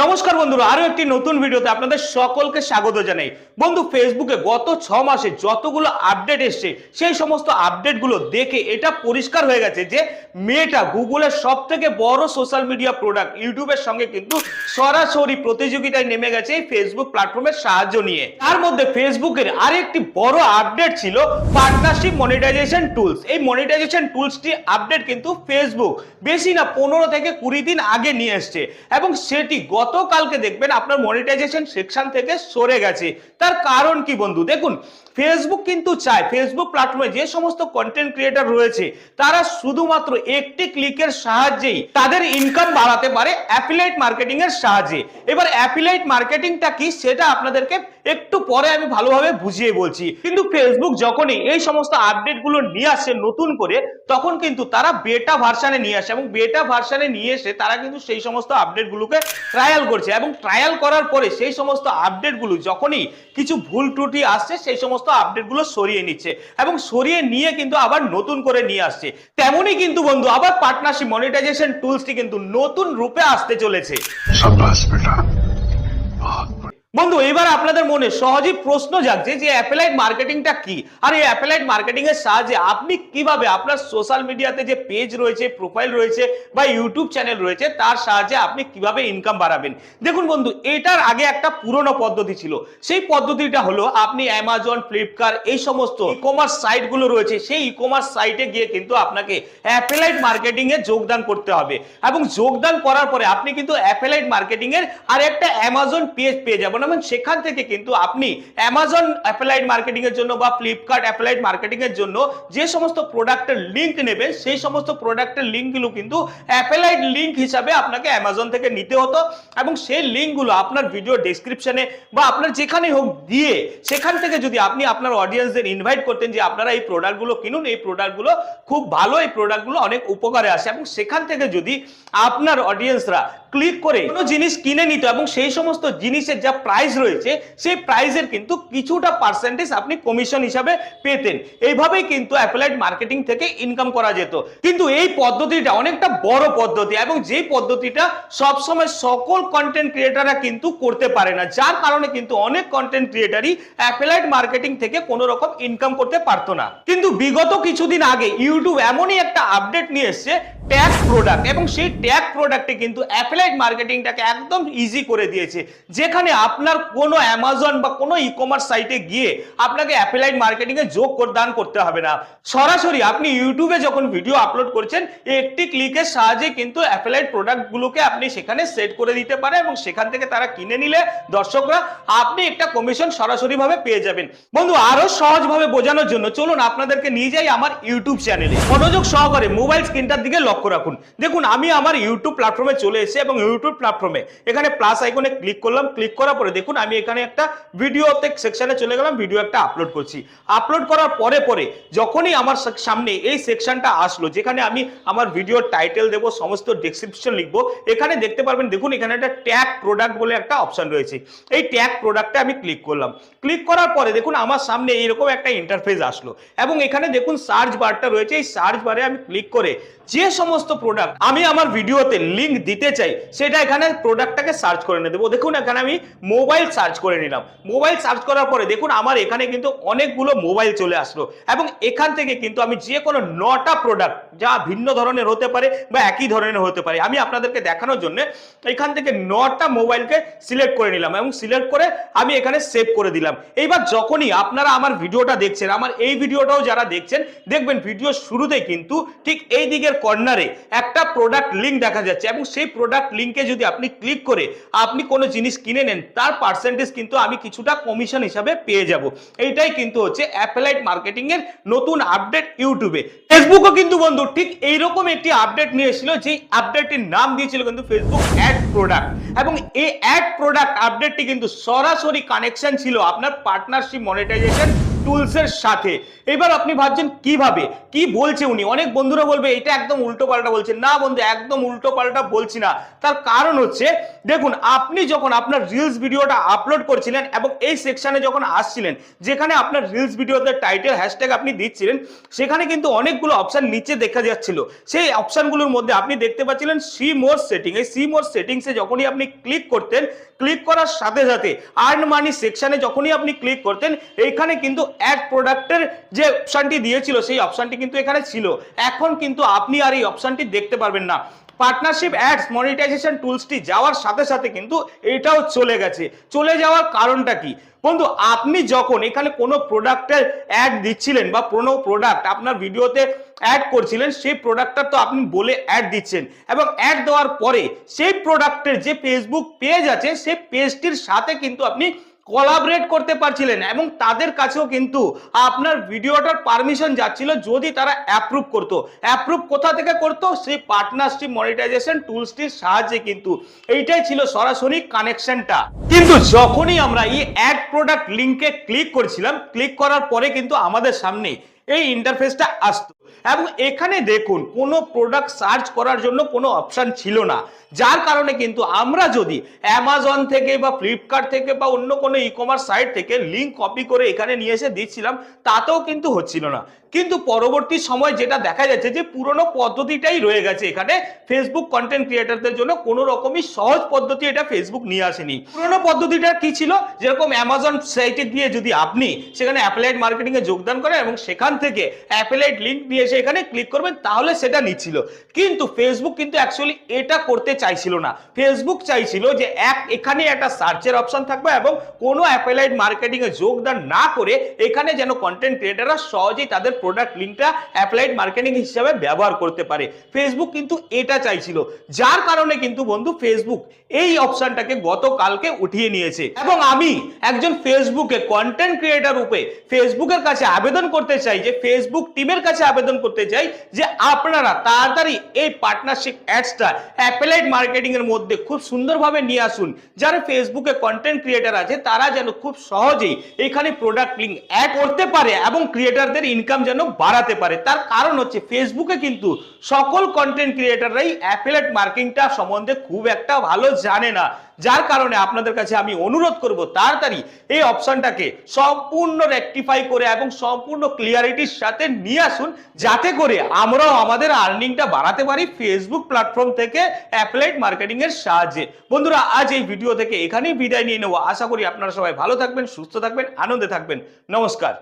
নমস্কার বন্ধুরা, আরো একটি নতুন ভিডিওতে আপনাদের সকলকে স্বাগত জানাই। বন্ধু, ফেসবুকে গত 6 মাসে যতগুলো আপডেট এসছে সেই সমস্ত আপডেটগুলো দেখে এটা পরিষ্কার হয়ে গেছে যে মেটা গুগলের সবথেকে বড় সোশ্যাল মিডিয়া প্রোডাক্ট ইউটিউবের সঙ্গে কিন্তু সরাসরি প্রতিযোগিতায় নেমে গেছে এই ফেসবুক প্ল্যাটফর্মের সাহায্য নিয়ে। তার মধ্যে ফেসবুকের আরেকটি বড় আপডেট ছিল পার্টনারশিপ মনিটাইজেশন টুলস। এই মনিটাইজেশন টুলসটি আপডেট কিন্তু ফেসবুক বেশি না 15 থেকে 20 দিন আগে নিয়ে এসছে এবং সেটি গতকালকে দেখবেন আপনার মনিটাইজেশন সেকশন থেকে সরে গেছে। তার কারণ কি বন্ধু? দেখুন, ফেসবুক কিন্তু চায় ফেসবুক প্ল্যাটফর্মে যে সমস্ত কন্টেন্ট ক্রিয়েটর রয়েছে তারা শুধুমাত্র একটি ক্লিকের সাহায্যেই তাদের ইনকাম বাড়াতে পারে অ্যাফিলিয়েট মার্কেটিং এর সাহায্যে। এবার অ্যাফিলিয়েট মার্কেটিংটা কি সেটা আপনাদেরকে একটু পরে আমি ভালোভাবে বুঝিয়ে বলছি। কিন্তু ফেসবুক যখনই এই সমস্ত আপডেট গুলো নিয়ে আসে নতুন করে, তখন কিন্তু তারা বেটা ভার্সনে নিয়ে আসে এবং বেটা ভার্সনে নিয়ে এসে তারা কিন্তু সেই সমস্ত আপডেট গুলোকে ট্রায়াল করছে এবং ট্রায়াল করার পরে সেই সমস্ত আপডেট গুলো যখনই কিছু ভুল ত্রুটি আসছে সেই সমস্ত আপডেট গুলো সরিয়ে নিচ্ছে এবং সরিয়ে নিয়ে কিন্তু আবার নতুন করে নিয়ে আসছে। তেমনই কিন্তু বন্ধু আবার পার্টনারশিপ মনিটাইজেশন টুলসটি কিন্তু নতুন রূপে আসতে চলেছে। शाबाश बेटा। বন্ধু, এবার আপনাদের মনে সহজেই প্রশ্ন জাগছে যে অ্যাফিলিয়েট মার্কেটিংটা কি, আর এই অ্যাফিলিয়েট মার্কেটিং এর সাহায্যে আপনি কিভাবে আপনার সোশ্যাল মিডিয়াতে যে পেজ রয়েছে, প্রোফাইল রয়েছে বা ইউটিউব চ্যানেল রয়েছে তার সাহায্যে আপনি কিভাবে ইনকাম বাড়াবেন। দেখুন বন্ধু, এটার আগে একটা পুরনো পদ্ধতি ছিল। সেই পদ্ধতিটা হলো আপনি অ্যামাজন, ফ্লিপকার্ট এই সমস্ত ই কমার্স সাইট গুলো রয়েছে, সেই ই কমার্স সাইটে গিয়ে কিন্তু আপনাকে অ্যাফিলিয়েট মার্কেটিং এ যোগদান করতে হবে এবং যোগদান করার পরে আপনি কিন্তু অ্যাফিলিয়েট মার্কেটিং এর আর একটা অ্যামাজন পেজ পেয়ে যাবেন এবং সেখান থেকে কিন্তু আপনি অ্যামাজন অ্যাফিলিয়েট মার্কেটিং এর জন্য বা ফ্লিপকার্ট অ্যাফিলিয়েট মার্কেটিং এর জন্য যে সমস্ত প্রোডাক্টের লিংক নেবেন সেই সমস্ত প্রোডাক্টের লিংকগুলো কিন্তু অ্যাফিলিয়েট লিংক হিসাবে আপনাকে অ্যামাজন থেকে নিতে হতো এবং সেই লিংকগুলো আপনার ভিডিও ডেসক্রিপশনে বা আপনার যেখানে হোক দিয়ে সেখান থেকে যদি আপনি আপনার অডিয়েন্সদের ইনভাইট করতেন যে আপনারা এই প্রোডাক্টগুলো কিনুন, এই প্রোডাক্টগুলো খুব ভালো, এই প্রোডাক্টগুলো অনেক উপকারে আসে, এবং সেখান থেকে যদি আপনার অডিয়েন্সরা ক্লিক করে কোনো জিনিস কিনে নিত এবং সেই সমস্ত জিনিসের যা প্রাইস রয়েছে সেই প্রাইসের কিন্তু কিছুটা পার্সেন্টেজ আপনি কমিশন হিসাবে পেতেন। এইভাবেই কিন্তু অ্যাফিলিয়েট মার্কেটিং থেকে ইনকাম করা যেত। কিন্তু এই পদ্ধতিটা অনেকটা বড় পদ্ধতি এবং যে পদ্ধতিটা সবসময় সকল কন্টেন্ট ক্রিয়েটাররা কিন্তু করতে পারে না, যার কারণে কিন্তু অনেক কন্টেন্ট ক্রিয়েটারই অ্যাফিলিয়েট মার্কেটিং থেকে কোনো রকম ইনকাম করতে পারতো না। কিন্তু বিগত কিছুদিন আগে ইউটিউব এমনই একটা আপডেট নিয়ে এসেছে ট্যাগ প্রোডাক্ট, এবং সেই ট্যাগ প্রোডাক্টে কিন্তু অ্যাফিলিয়েট মার্কেটিংটাকে একদম ইজি করে দিয়েছে, যেখানে আপনার কোনো অ্যামাজন বা কোনো ই কমার্স সাইটে গিয়ে আপনাকে অ্যাফিলিয়েট মার্কেটিং এ যোগদান করতে হবে না। সরাসরি আপনি ইউটিউবে যখন ভিডিও আপলোড করছেন একটি ক্লিকের সাহায্যে কিন্তু অ্যাফিলিয়েট প্রোডাক্টগুলোকে আপনি সেখানে সেট করে দিতে পারেন এবং সেখান থেকে তারা কিনে নিলে দর্শকরা আপনি একটা কমিশন সরাসরি ভাবে পেয়ে যাবেন। বন্ধু, আরো সহজভাবে বোঝানোর জন্য চলুন আপনাদেরকে নিয়ে যাই আমার ইউটিউব চ্যানেলে। মনোযোগ সহকারে মোবাইল স্ক্রিনটার দিকে লক্ষ্য রাখুন। দেখুন, আমি আমার ইউটিউব প্ল্যাটফর্মে চলে এসেছি এবং ইউটিউব প্ল্যাটফর্মে এখানে প্লাস আইকনে ক্লিক করলাম। ক্লিক করার পরে দেখুন আমি এখানে একটা ভিডিওতে সেকশনে চলে গেলাম, ভিডিও একটা আপলোড করছি। আপলোড করার পরে পরে যখনই আমার সামনে এই সেকশনটা আসলো যেখানে আমি আমার ভিডিওর টাইটেল দেবো, সমস্ত ডেসক্রিপশন লিখবো, এখানে দেখতে পারবেন দেখুন এখানে একটা ট্যাগ প্রোডাক্ট বলে একটা অপশন রয়েছে। এই ট্যাগ প্রোডাক্টে আমি ক্লিক করলাম। ক্লিক করার পরে দেখুন আমার সামনে এইরকম একটা ইন্টারফেস আসলো এবং এখানে দেখুন সার্চ বারটা রয়েছে। এই সার্চ বারে আমি ক্লিক করে যে সমস্ত প্রোডাক্ট আমি আমার ভিডিওতে লিংক দিতে চাই সেটা এখানে প্রোডাক্টটাকে সার্চ করে নেব। দেখুন এখানে আমি মোবাইল সার্চ করে নিলাম। মোবাইল সার্চ করার পরে দেখুন আমার এখানে কিন্তু অনেকগুলো মোবাইল চলে আসলো এবং এখান থেকে কিন্তু আমি যে কোনো 9টা প্রোডাক্ট যা ভিন্ন ধরনের হতে পারে বা একই ধরনের হতে পারে আমি আপনাদেরকে দেখানোর জন্য এখান থেকে 9টা মোবাইলকে সিলেক্ট করে নিলাম এবং সিলেক্ট করে আমি এখানে সেভ করে দিলাম। এইবার যখনই আপনারা আমার ভিডিওটা দেখছেন, আমার এই ভিডিওটাও যারা দেখছেন দেখবেন ভিডিও শুরুতেই কিন্তু ঠিক এই দিকের কর্নারে একটা প্রোডাক্ট লিংক দেখা যাচ্ছে এবং সেই প্রোডাক্ট লিংকে যদি আপনি ক্লিক করে আপনি কোনো জিনিস কিনে নেন তার পার্সেন্টেজ কিন্তু আমি কিছুটা কমিশন হিসাবে পেয়ে যাব। এইটাই কিন্তু হচ্ছে অ্যাফিলিয়েট মার্কেটিং এর নতুন আপডেট ইউটিউবে। ফেসবুকও কিন্তু বন্ধু ঠিক এইরকম একটি আপডেট নিয়ে এসেছিল, যে আপডেটটির নাম দিয়েছিল কিন্তু ফেসবুক অ্যাড প্রোডাক্ট, এবং এই অ্যাড প্রোডাক্ট আপডেটটি কিন্তু সরাসরি কানেকশন ছিল আপনার পার্টনারশিপ মনিটাইজেশন টুলস এর সাথে। এবার আপনি ভাবছেন কিভাবে, কি বলছে উনি? অনেক বন্ধুরা বলবে এটা একদম উল্টো পাল্টা বলছে। না বন্ধু, একদম উল্টো পাল্টা বলছি না। তার কারণ হচ্ছে, দেখুন, আপনি যখন আপনার রিলস ভিডিওটা আপলোড করছিলেন এবং এই সেকশনে যখন আসছিলেন, যেখানে আপনার রিলস ভিডিওতে টাইটেল হ্যাশট্যাগ আপনি দিচ্ছিলেন, সেখানে কিন্তু অনেকগুলো অপশন নিচে দেখা যাচ্ছিল। সেই অপশনগুলোর মধ্যে আপনি দেখতে পাচ্ছিলেন সি মোর সেটিং। এই সি মোর সেটিংসে যখনই আপনি ক্লিক করতেন, ক্লিক করার সাথে সাথে আর্ন মানি সেকশনে যখনই আপনি ক্লিক করতেন, এইখানে কিন্তু অ্যাড প্রোডাক্টের যে অপশনটি দিয়েছিল সেই অপশনটি কিন্তু এখানে ছিল। এখন কিন্তু আপনি আর এই অপশনটি দেখতে পারবেন না। পার্টনারশিপ অ্যাডস মনিটাইজেশন টুলসটি যাওয়ার সাথে সাথে কিন্তু এটাও চলে গেছে। চলে যাওয়ার কারণটা কি বন্ধু? আপনি যখন এখানে কোনো প্রোডাক্টের অ্যাড দিচ্ছিলেন বা কোনো প্রোডাক্ট আপনার ভিডিওতে অ্যাড করছিলেন, সেই প্রোডাক্টটা তো আপনি বলে অ্যাড দিচ্ছেন, এবং অ্যাড দেওয়ার পরে সেই প্রোডাক্টের যে ফেসবুক পেজ আছে সেই পেজটির সাথে কিন্তু আপনি কোলাবরেট করতে পারছিলেন, এবং তাদের কাছেও কিন্তু আপনার ভিডিওটার পারমিশন যাচ্ছিল যদি তারা অ্যাপ্রুভ করতো। অ্যাপ্রুভ কোথা থেকে করতো? সেই পার্টনারশিপ মনিটাইজেশন টুলসটির সাহায্যে কিন্তু। এইটাই ছিল সরাসরি কানেকশনটা। কিন্তু যখনই আমরা এই অ্যাড প্রোডাক্ট লিঙ্কে ক্লিক করছিলাম, ক্লিক করার পরে কিন্তু আমাদের সামনে এই ইন্টারফেসটা আসতো, এবং এখানে দেখুন কোনো প্রোডাক্ট সার্চ করার জন্য কোনো অপশন ছিল না। যার কারণে কিন্তু আমরা যদি অ্যামাজন থেকে বা ফ্লিপকার্ট থেকে বা অন্য কোনো ই কমার্স সাইট থেকে লিঙ্ক কপি করে এখানে নিয়ে এসে দিচ্ছিলাম, তাতেও কিন্তু হচ্ছিল না। কিন্তু পরবর্তী সময় যেটা দেখা যাচ্ছে যে পুরনো পদ্ধতিটাই রয়ে গেছে এখানে। ফেসবুক কন্টেন্ট ক্রিয়েটরদের জন্য কোনো রকমই সহজ পদ্ধতি এটা ফেসবুক নিয়ে আসেনি। পুরনো পদ্ধতিটা কি ছিল? যেরকম অ্যামাজন সাইটে গিয়ে যদি আপনি সেখানে অ্যাফিলিয়েট মার্কেটিং এ যোগদান করেন এবং সেখান থেকে অ্যাফিলিয়েট লিঙ্ক নিয়ে এসে এখানে ক্লিক করবেন, তাহলে সেটা নিচ্ছিল। কিন্তু ফেসবুক কিন্তু অ্যাকচুয়ালি এটা করতে চাইছিল না। ফেসবুক চাইছিল যে এখানে একটা সার্চের অপশন থাকবে এবং কোনো অ্যাফিলিয়েট মার্কেটিং এ যোগদান না করে এখানে যেন কন্টেন্ট ক্রিয়েটররা সহজেই তাদের প্রোডাক্ট লিঙ্কটা অ্যাফিলিয়েট মার্কেটিং হিসেবে ব্যবহার করতে পারে। ফেসবুক কিন্তু এটা চাইছিল, যার কারণে কিন্তু বন্ধু ফেসবুক এই অপশনটাকে গতকালকে উঠিয়ে নিয়েছে। এবং আমি একজন ফেসবুকে কন্টেন্ট ক্রিয়েটর রূপে ফেসবুকের কাছে আবেদন করতে চাই, যে ফেসবুক টিমের কাছে আবেদন করতে চাই যে আপনারা তাড়াতাড়ি এই পার্টনারশিপ অ্যাডসটা অ্যাফিলিয়েট মার্কেটিং এর মধ্যে খুব সুন্দরভাবে নিয়ে আসুন। যারা ফেসবুকে কন্টেন্ট ক্রিয়েটর আছে তারা যেন খুব সহজেই এখানে প্রোডাক্ট লিঙ্ক অ্যাড করতে পারে এবং ক্রিয়েটরদের ইনকাম যেন বাড়াতে পারে। তার কারণ হচ্ছে ফেসবুকে কিন্তু সকল কন্টেন্ট ক্রিয়েটররাই অ্যাফিলিয়েট মার্কেটিংটা সম্বন্ধে খুব একটা ভালো জানে না। যার কারণে আপনাদের কাছে আমি অনুরোধ করব তাড়াতাড়ি এই অপশনটাকে সম্পূর্ণ রেকটিফাই করে এবং সম্পূর্ণ ক্লিয়ারিটির সাথে নিয়ে আসুন, যাতে করে আমরাও আমাদের আর্নিংটা বাড়াতে পারি ফেসবুক প্ল্যাটফর্ম থেকে অ্যাফিলিয়েট মার্কেটিং এর সাহায্যে। বন্ধুরা, আজ এই ভিডিও থেকে এখানেই বিদায় নিয়ে নেব। আশা করি আপনারা সবাই ভালো থাকবেন, সুস্থ থাকবেন, আনন্দে থাকবেন। নমস্কার।